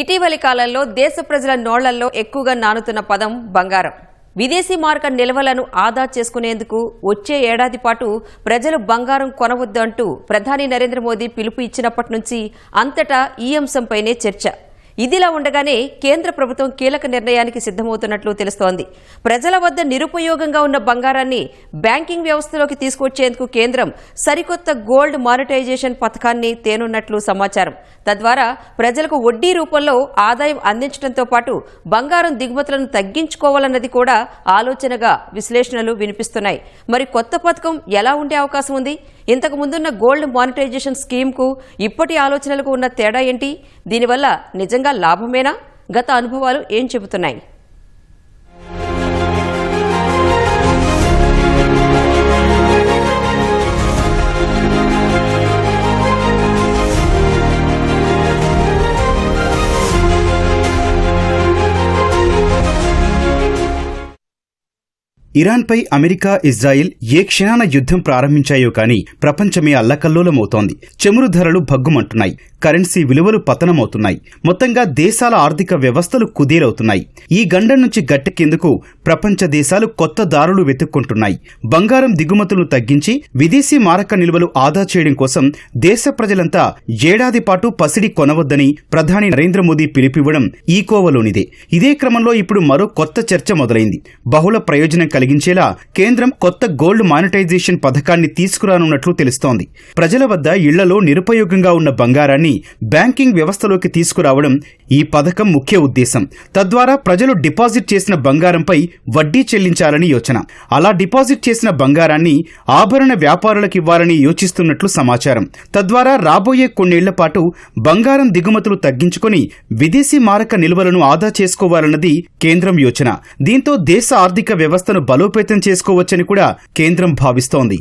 ఇటీవలి కాలంలో దేశ ప్రజల నోళ్లలో ఎక్కువగా నానుతున్న పదం బంగారం. విదేశీ మార్క నిల్వలను ఆదా చేసుకునేందుకు వచ్చే ఏడాది పాటు ప్రజలు బంగారం కొనవద్దు అంటూ ప్రధాని నరేంద్ర మోదీ పిలుపు ఇచ్చినప్పటి నుంచి అంతటా ఈ అంశంపైనే చర్చ. ఇదిలా ఉండగానే కేంద్ర ప్రభుత్వం కీలక నిర్ణయానికి సిద్ధమవుతున్నట్లు తెలుస్తోంది. ప్రజల వద్ద నిరుపయోగంగా ఉన్న బంగారాన్ని బ్యాంకింగ్ వ్యవస్థలోకి తీసుకొచ్చేందుకు కేంద్రం సరికొత్త గోల్డ్ మానిటైజేషన్ పథకాన్ని తేనున్నట్లు సమాచారం. తద్వారా ప్రజలకు వడ్డీ రూపంలో ఆదాయం అందించడంతో పాటు బంగారం దిగుమతులను తగ్గించుకోవాలన్నది కూడా ఆలోచనగా విశ్లేషణలు వినిపిస్తున్నాయి. మరి కొత్త పథకం ఎలా ఉండే అవకాశం ఉంది? ఇంతకు ముందున్న గోల్డ్ మానిటైజేషన్ స్కీమ్కు ఇప్పటి ఆలోచనలకు ఉన్న తేడా ఏంటి? దీనివల్ల నిజంగా లాభమేనా? గత అనుభవాలు ఏం చెబుతున్నాయి? ఇరాన్పై అమెరికా, ఇజ్రాయిల్ ఏ క్షణాన యుద్ధం ప్రారంభించాయో కానీ ప్రపంచమే అల్లకల్లోలమవుతోంది. చమురు ధరలు భగ్గుమంటున్నాయి, కరెన్సీ విలువలు పతనమవుతున్నాయి, మొత్తంగా దేశాల ఆర్థిక వ్యవస్థలు కుదేలవుతున్నాయి. ఈ గండం నుంచి గట్టెక్కేందుకు ప్రపంచ దేశాలు కొత్త దారులు వెతుక్కుంటున్నాయి. బంగారం దిగుమతులను తగ్గించి విదేశీ మారక నిల్వలు ఆదా చేయడం కోసం దేశ ప్రజలంతా ఏడాది పాటు పసిడి కొనవద్దని ప్రధాని నరేంద్ర మోదీ పిలుపివ్వడం ఈ కోవలోనిదే. ఇదే క్రమంలో ఇప్పుడు మరో కొత్త చర్చ మొదలైంది. బహుళ ప్రయోజనం కలిగించేలా కేంద్రం కొత్త గోల్డ్ మానిటైజేషన్ పథకాన్ని తీసుకురానున్నట్లు తెలుస్తోంది. ప్రజల వద్ద ఇళ్లలో నిరుపయోగంగా ఉన్న బంగారాన్ని బ్యాంకింగ్ వ్యవస్థలోకి తీసుకురావడం ఈ పథకం ముఖ్య ఉద్దేశం. తద్వారా ప్రజలు డిపాజిట్ చేసిన బంగారంపై వడ్డీ చెల్లించాలని యోచన. అలా డిపాజిట్ చేసిన బంగారాన్ని ఆభరణ వ్యాపారులకు ఇవ్వాలని యోచిస్తున్నట్లు సమాచారం. తద్వారా రాబోయే కొన్నేళ్ల పాటు బంగారం దిగుమతులు తగ్గించుకుని విదేశీ మారక నిల్వలను ఆదా చేసుకోవాలన్నది కేంద్రం యోచన. దీంతో దేశ ఆర్థిక వ్యవస్థను బలోపేతం చేసుకోవచ్చని కూడా కేంద్రం భావిస్తోంది.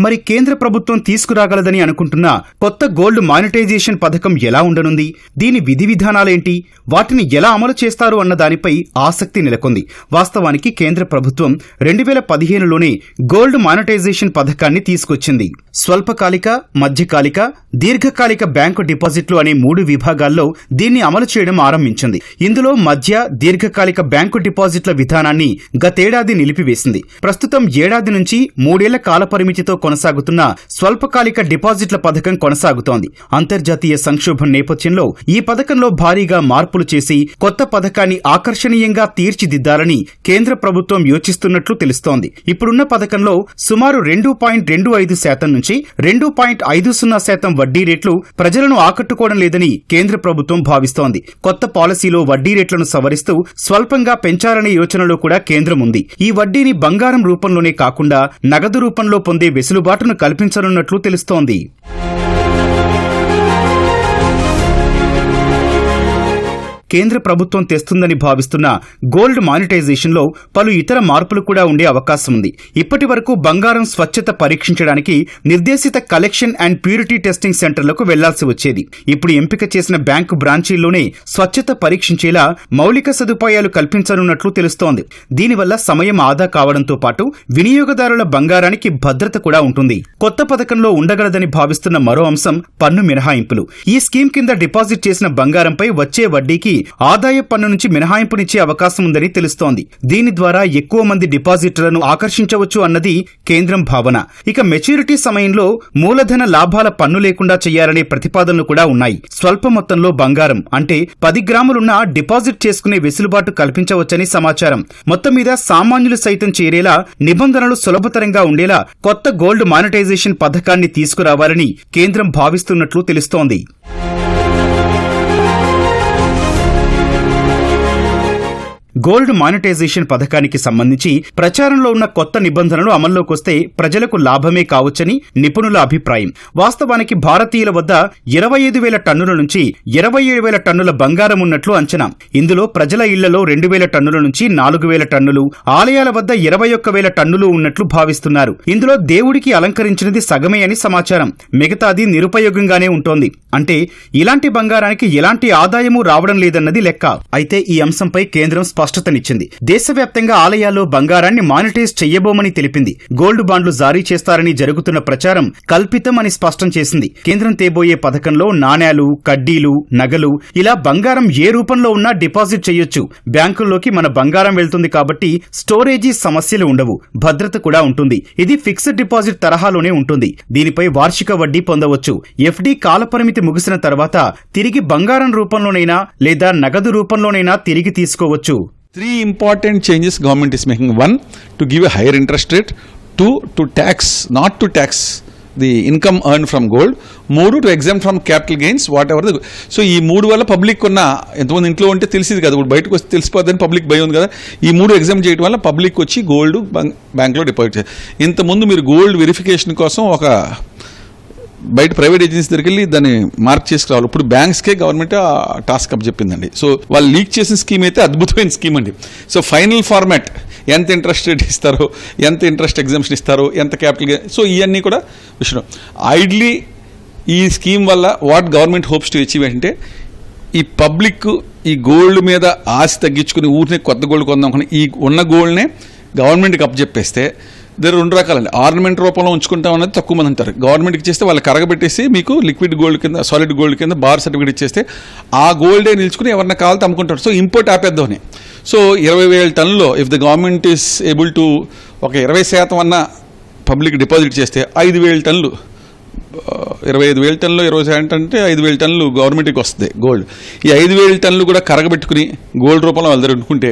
మరి కేంద్ర ప్రభుత్వం తీసుకురాగలదని అనుకుంటున్న కొత్త గోల్డ్ మానిటైజేషన్ పథకం ఎలా ఉండనుంది? దీని విధి విధానాలేంటి? వాటిని ఎలా అమలు చేస్తారు అన్న దానిపై ఆసక్తి నెలకొంది. వాస్తవానికి కేంద్ర ప్రభుత్వం 2015లోనే గోల్డ్ మానిటైజేషన్ పథకాన్ని తీసుకొచ్చింది. స్వల్పకాలిక, మధ్యకాలిక, దీర్ఘకాలిక బ్యాంకు డిపాజిట్లు అనే 3 విభాగాల్లో దీన్ని అమలు చేయడం ఆరంభించింది. ఇందులో మధ్య, దీర్ఘకాలిక బ్యాంకు డిపాజిట్ల విధానాన్ని గతేడాది నిలిపివేసింది. ప్రస్తుతం ఏడాది నుంచి 3 ఏళ్ల కాలపరిమితితో కొనసాగుతున్న స్వల్పకాలిక డిపాజిట్ల పథకం కొనసాగుతోంది. అంతర్జాతీయ సంక్షోభం నేపథ్యంలో ఈ పథకంలో భారీగా మార్పులు చేసి కొత్త పథకాన్ని ఆకర్షణీయంగా తీర్చిదిద్దాలని కేంద్ర ప్రభుత్వం యోచిస్తున్నట్లు తెలుస్తోంది. ఇప్పుడున్న పథకంలో సుమారు 2.25% నుంచి 2.50% వడ్డీ రేట్లు ప్రజలను ఆకట్టుకోవడం లేదని కేంద్ర ప్రభుత్వం భావిస్తోంది. కొత్త పాలసీలో వడ్డీ రేట్లను సవరిస్తూ స్వల్పంగా పెంచాలనే యోచనలో కూడా కేంద్రం ఉంది. ఈ వడ్డీని బంగారం రూపంలోనే కాకుండా నగదు రూపంలో పొందే వెసులుబాటును కల్పించనున్నట్లు తెలుస్తోంది. కేంద్ర ప్రభుత్వం తెస్తుందని భావిస్తున్న గోల్డ్ మానిటైజేషన్లో పలు ఇతర మార్పులు కూడా ఉండే అవకాశం ఉంది. ఇప్పటి వరకు బంగారం స్వచ్ఛత పరీక్షించడానికి నిర్దేశిత కలెక్షన్ అండ్ ప్యూరిటీ టెస్టింగ్ సెంటర్లకు వెళ్లాల్సి వచ్చేది. ఇప్పుడు ఎంపిక చేసిన బ్యాంకు బ్రాంచీల్లోనే స్వచ్ఛత పరీక్షించేలా మౌలిక సదుపాయాలు కల్పించనున్నట్లు తెలుస్తోంది. దీనివల్ల సమయం ఆదా కావడంతో పాటు వినియోగదారుల బంగారానికి భద్రత కూడా ఉంటుంది. కొత్త పథకంలో ఉండగలదని భావిస్తున్న మరో అంశం పన్ను మినహాయింపులు. ఈ స్కీమ్ కింద డిపాజిట్ చేసిన బంగారంపై వచ్చే వడ్డీకి ఆదాయ పన్ను నుంచి మినహాయింపునిచ్చే అవకాశం ఉందని తెలుస్తోంది. దీని ద్వారా ఎక్కువ మంది డిపాజిటర్లను ఆకర్షించవచ్చు అన్నది కేంద్రం భావన. ఇక మెచ్యూరిటీ సమయంలో మూలధన లాభాల పన్ను లేకుండా చేయాలనే ప్రతిపాదనలు కూడా ఉన్నాయి. స్వల్ప మొత్తంలో బంగారం అంటే 10 గ్రాములున్న డిపాజిట్ చేసుకునే వెసులుబాటు కల్పించవచ్చని సమాచారం. మొత్తం మీద సామాన్యులు సైతం చేరేలా నిబంధనలు సులభతరంగా ఉండేలా కొత్త గోల్డ్ మానిటైజేషన్ పథకాన్ని తీసుకురావాలని కేంద్రం భావిస్తున్నట్లు తెలుస్తోంది. గోల్డ్ మానిటైజేషన్ పథకానికి సంబంధించి ప్రచారంలో ఉన్న కొత్త నిబంధనలు అమల్లోకొస్తే ప్రజలకు లాభమే కావచ్చని నిపుణుల అభిప్రాయం. వాస్తవానికి భారతీయుల వద్ద 25,000 టన్నుల నుంచి 27,000 టన్నుల బంగారం ఉన్నట్లు అంచనా. ఇందులో ప్రజల ఇళ్లలో 2,000 టన్నుల నుంచి 4,000 టన్నులు, ఆలయాల వద్ద 21,000 టన్నులు ఉన్నట్లు భావిస్తున్నారు. ఇందులో దేవుడికి అలంకరించినది సగమే అని సమాచారం. మిగతాది నిరుపయోగంగానే ఉంటోంది. అంటే ఇలాంటి బంగారానికి ఎలాంటి ఆదాయమూ రావడం లేదన్నది లెక్క. అయితే ఈ అంశంపై కేంద్రం స్పష్టతనిచ్చింది. దేశవ్యాప్తంగా ఆలయాల్లో బంగారాన్ని మానిటైజ్ చెయ్యబోమని తెలిపింది. గోల్డ్ బాండ్లు జారీ చేస్తారని జరుగుతున్న ప్రచారం కల్పితం అని స్పష్టం చేసింది. కేంద్రం తేబోయే పథకంలో నాణేలు, కడ్డీలు, నగలు ఇలా బంగారం ఏ రూపంలో ఉన్నా డిపాజిట్ చేయొచ్చు. బ్యాంకుల్లోకి మన బంగారం వెళ్తుంది కాబట్టి స్టోరేజీ సమస్యలు ఉండవు, భద్రత కూడా ఉంటుంది. ఇది ఫిక్స్డ్ డిపాజిట్ తరహాలోనే ఉంటుంది. దీనిపై వార్షిక వడ్డీ పొందవచ్చు. ఎఫ్డీ కాలపరిమితి ముగిసిన తర్వాత తిరిగి బంగారం రూపంలోనైనా లేదా నగదు రూపంలోనైనా తిరిగి తీసుకోవచ్చు. 3 important changes government is making. 1, to give a higher interest rate. 2, to tax, not to tax the income earned from gold. 3, to exempt from capital gains whatever the. So ఈ 3 వల్ల పబ్లిక్ ఉన్న ఎంతమంది ఇంట్లో ఉంటే తెలిసింది కదా, ఇప్పుడు బయటకు వస్తే తెలిసిపోద్దని పబ్లిక్ భయం ఉంది కదా. ఈ 3 ఎగ్జామ్ చేయడం వల్ల పబ్లిక్ వచ్చి గోల్డ్ బ్యాంక్లో డిపాజిట్ చేయాలి. ఇంతకుముందు మీరు గోల్డ్ వెరిఫికేషన్ కోసం ఒక బయట ప్రైవేట్ ఏజెన్సీ దగ్గరికి వెళ్ళి దాన్ని మార్క్ చేసుకురావాలి. ఇప్పుడు బ్యాంక్స్కే గవర్నమెంట్ ఆ టాస్క్ అప్ చెప్పిందండి. సో వాళ్ళు లీక్ చేసిన స్కీమ్ అయితే అద్భుతమైన స్కీమ్ అండి. సో ఫైనల్ ఫార్మాట్ ఎంత ఇంట్రెస్ట్ రేట్ ఇస్తారో, ఎంత ఇంట్రెస్ట్ ఎగ్జామ్షన్ ఇస్తారో, ఎంత క్యాపిటల్, సో ఇవన్నీ కూడా విషయం. ఐడ్లీ ఈ స్కీమ్ వల్ల what government hopes to achieve అంటే ఈ పబ్లిక్ ఈ గోల్డ్ మీద ఆశ తగ్గించుకుని ఊరినే కొత్త గోల్డ్ కొందాం, ఈ ఉన్న గోల్డ్నే గవర్నమెంట్కి అప్ చెప్పేస్తే దగ్గర 2 రకాలండి. ఆర్నమెంట్ రూపంలో ఉంచుకుంటాం అనేది తక్కువ మంది అంటారు. గవర్నమెంట్కి ఇచ్చేస్తే వాళ్ళు కరగబెట్టేసి మీకు లిక్విడ్ గోల్డ్ కింద, సాలిడ్ గోల్డ్ కింద బార్ సర్టిఫికేట్ ఇచ్చేస్తే ఆ గోల్డే నిలుచుకుని ఎవరన్నా కావాలంటే అమ్ముకుంటారు. సో ఇంపోర్ట్ ఆపేద్దామని. సో 20,000 టన్నులో if the government is able to ఒక 20% అన్న పబ్లిక్ డిపాజిట్ చేస్తే 5,000 టన్నులు, 25,000 టన్నులు 20% అంటే 5,000 టన్నులు గవర్నమెంట్కి వస్తుంది గోల్డ్. ఈ 5,000 టన్నులు కూడా కరగబెట్టుకుని గోల్డ్ రూపంలో వాళ్ళ దగ్గర అనుకుంటే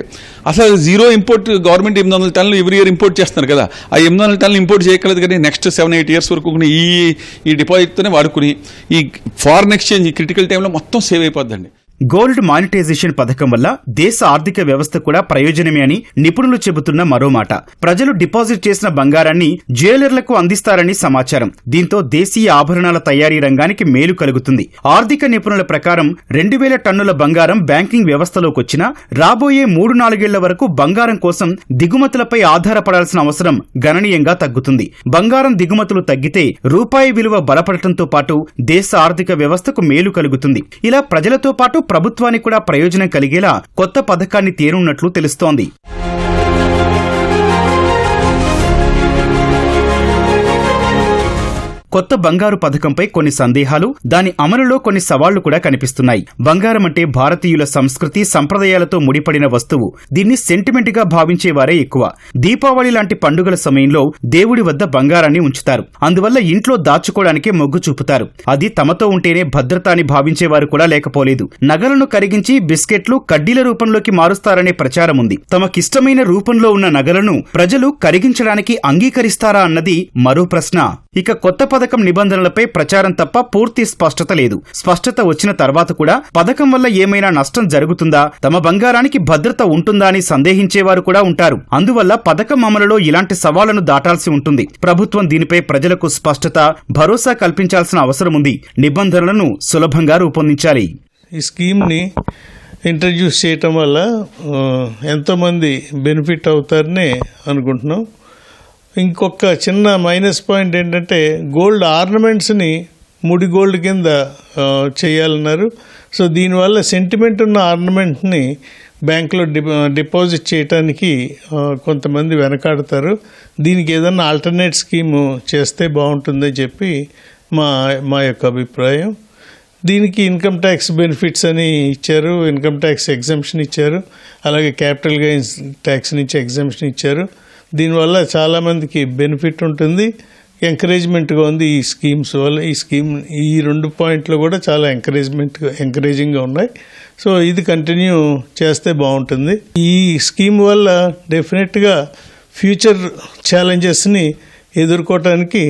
అసలు జీరో ఇంపోర్ట్. గవర్నమెంట్ 800 టన్నులు ఎవ్రీ ఇయర్ ఇంపోర్ట్ చేస్తున్నారు కదా, ఆ 800 టన్నులు ఇంపోర్ట్ చేయగలదు. కానీ నెక్స్ట్ 7-8 ఇయర్స్ వరకు ఈ డిపాజిట్తోనే వాడుకుని ఈ ఫారెన్ ఎక్స్చేంజ్ క్రిటికల్ టైంలో మొత్తం సేవ్ అయిపోద్దండి. గోల్డ్ మానిటైజేషన్ పథకం వల్ల దేశ ఆర్థిక వ్యవస్థ కూడా ప్రయోజనమే అని నిపుణులు చెబుతున్న మరో మాట. ప్రజలు డిపాజిట్ చేసిన బంగారాన్ని జ్యువెలర్లకు అందిస్తారని సమాచారం. దీంతో దేశీయ ఆభరణాల తయారీ రంగానికి మేలు కలుగుతుంది. ఆర్థిక నిపుణుల ప్రకారం 2,000 టన్నుల బంగారం బ్యాంకింగ్ వ్యవస్థలోకొచ్చినా రాబోయే 3-4 ఏళ్ల వరకు బంగారం కోసం దిగుమతులపై ఆధారపడాల్సిన అవసరం గణనీయంగా తగ్గుతుంది. బంగారం దిగుమతులు తగ్గితే రూపాయి విలువ బలపడటంతో పాటు దేశ ఆర్థిక వ్యవస్థకు మేలు కలుగుతుంది. ఇలా ప్రజలతో పాటు ప్రభుత్వానికి కూడా ప్రయోజనం కలిగేలా కొత్త పథకాన్ని తేనున్నట్లు తెలుస్తోంది. కొత్త బంగారు పథకంపై కొన్ని సందేహాలు, దాని అమలులో కొన్ని సవాళ్లు కూడా కనిపిస్తున్నాయి. బంగారం అంటే భారతీయుల సంస్కృతి సంప్రదాయాలతో ముడిపడిన వస్తువు. దీన్ని సెంటిమెంట్ గా భావించేవారే ఎక్కువ. దీపావళి లాంటి పండుగల సమయంలో దేవుడి వద్ద బంగారాన్ని ఉంచుతారు. అందువల్ల ఇంట్లో దాచుకోవడానికే మొగ్గు చూపుతారు. అది తమతో ఉంటేనే భద్రత అని భావించేవారు కూడా లేకపోలేదు. నగలను కరిగించి బిస్కెట్లు, కడ్డీల రూపంలోకి మారుస్తారనే ప్రచారం ఉంది. తమకిష్టమైన రూపంలో ఉన్న నగలను ప్రజలు కరిగించడానికి అంగీకరిస్తారా అన్నది మరో ప్రశ్న. ఇక కొత్త పథకం నిబంధనలపై ప్రచారం తప్ప పూర్తి స్పష్టత లేదు. స్పష్టత వచ్చిన తర్వాత కూడా పథకం వల్ల ఏమైనా నష్టం జరుగుతుందా, తమ బంగారానికి భద్రత ఉంటుందా అని సందేహించేవారు కూడా ఉంటారు. అందువల్ల పథకం అమలులో ఇలాంటి సవాళ్లను దాటాల్సి ఉంటుంది. ప్రభుత్వం దీనిపై ప్రజలకు స్పష్టత, భరోసా కల్పించాల్సిన అవసరం ఉంది. నిబంధనలను సులభంగా రూపొందించాలి. ఈ స్కీమ్ని ఇంట్రడ్యూస్ చేయటం వల్ల ఎంతోమంది బెనిఫిట్ అవుతారని అనుకుంటున్నాం. ఇంకొక చిన్న మైనస్ పాయింట్ ఏంటంటే గోల్డ్ ఆర్నమెంట్స్ని ముడి గోల్డ్ కింద చేయాలన్నారు. సో దీనివల్ల సెంటిమెంట్ ఉన్న ఆర్నమెంట్ని బ్యాంకులో డిపాజిట్ చేయడానికి కొంతమంది వెనకాడతారు. దీనికి ఏదన్నా ఆల్టర్నేట్ స్కీము చేస్తే బాగుంటుందని చెప్పి మా యొక్క అభిప్రాయం. దీనికి ఇన్కమ్ ట్యాక్స్ బెనిఫిట్స్ అని ఇచ్చారు, ఇన్కమ్ ట్యాక్స్ ఎగ్జంప్షన్ ఇచ్చారు, అలాగే క్యాపిటల్ గెయిన్స్ ట్యాక్స్ నుంచి ఎగ్జంప్షన్ ఇచ్చారు. దీనివల్ల చాలామందికి బెనిఫిట్ ఉంటుంది, ఎంకరేజ్మెంట్గా ఉంది ఈ స్కీమ్స్ వల్ల. ఈ 2 పాయింట్లు కూడా చాలా ఎంకరేజింగ్గా ఉన్నాయి. సో ఇది కంటిన్యూ చేస్తే బాగుంటుంది. ఈ స్కీమ్ వల్ల డెఫినెట్గా ఫ్యూచర్ ఛాలెంజెస్ని ఎదుర్కోవటానికి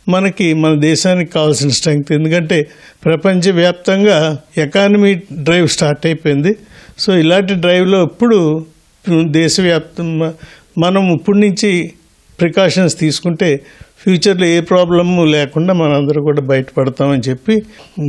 మన దేశానికి కావాల్సిన స్ట్రెంగ్త్. ఎందుకంటే ప్రపంచవ్యాప్తంగా ఎకానమీ డ్రైవ్ స్టార్ట్ అయిపోయింది. సో ఇలాంటి డ్రైవ్లో ఇప్పుడు దేశవ్యాప్తంగా మనం ఇప్పటి నుంచి ప్రికాషన్స్ తీసుకుంటే ఫ్యూచర్లో ఏ ప్రాబ్లము లేకుండా మనందరూ కూడా బయటపడతామని చెప్పి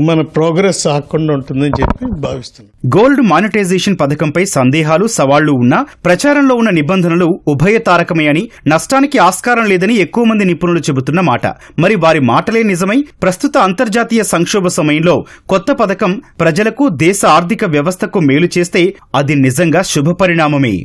మన ప్రోగ్రెస్ ఆగకుండా ఉంటుందని చెప్పి భావిస్తున్నాం. గోల్డ్ మానిటైజేషన్ పథకంపై సందేహాలు, సవాళ్లు ఉన్నా ప్రచారంలో ఉన్న నిబంధనలు ఉభయతారకమే అని, నష్టానికి ఆస్కారం లేదని ఎక్కువ మంది నిపుణులు చెబుతున్న మాట. మరి వారి మాటలే నిజమై ప్రస్తుత అంతర్జాతీయ సంక్షోభ సమయంలో కొత్త పథకం ప్రజలకు, దేశ ఆర్థిక వ్యవస్థకు మేలు చేస్తే అది నిజంగా శుభ పరిణామమే.